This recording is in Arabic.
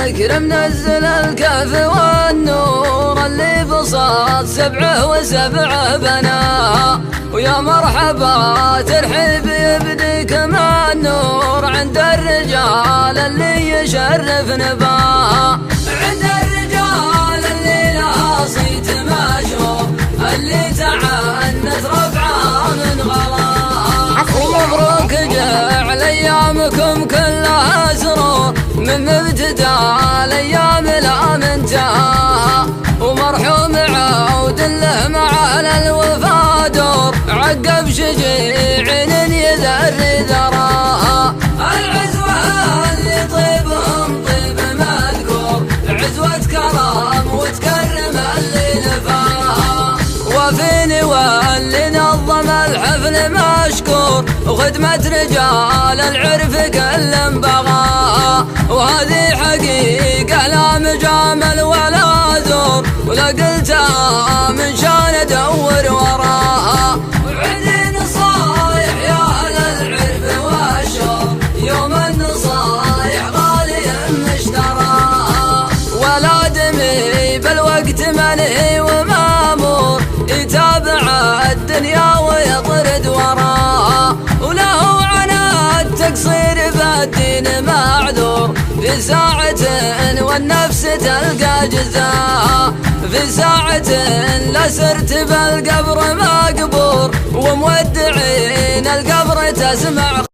الذكر منزل الكهف والنور اللي بساط 7 و7 بنا. ويا مرحبا ترحيب يبديك مع النور عند الرجال اللي يشرف نباه. عند الرجال اللي لها صيت مشهور اللي تعنت رفعها من غلا. ومبروك جعل ايامكم كلها سرور من مبتدا الايام لا منتهى. ومرحوم عود له مع الوفا دور عقب شجيع يذري ذراها. العزوة اللي طيبهم طيب مذكور عزوة كرم وتكرم اللي نفاها. وفيني واللي نظم الحفل مشكور وخدمة رجال العرف كل بغاها. وهذه حقيقة لا مجامل ولا زور ولا قلتها من شان ادور وراها. وعندي نصايح يا اهل العرف والشور يوم النصايح غالي مشتراها. ولا دمي بالوقت منهي ومامور يتابع الدنيا ويطرد وراها. وله عناد تقصير بالدين معذور في ساعة والنفس تلقى جزاها. في ساعة لسرت بالقبر مقبور ومودعين القبر تسمع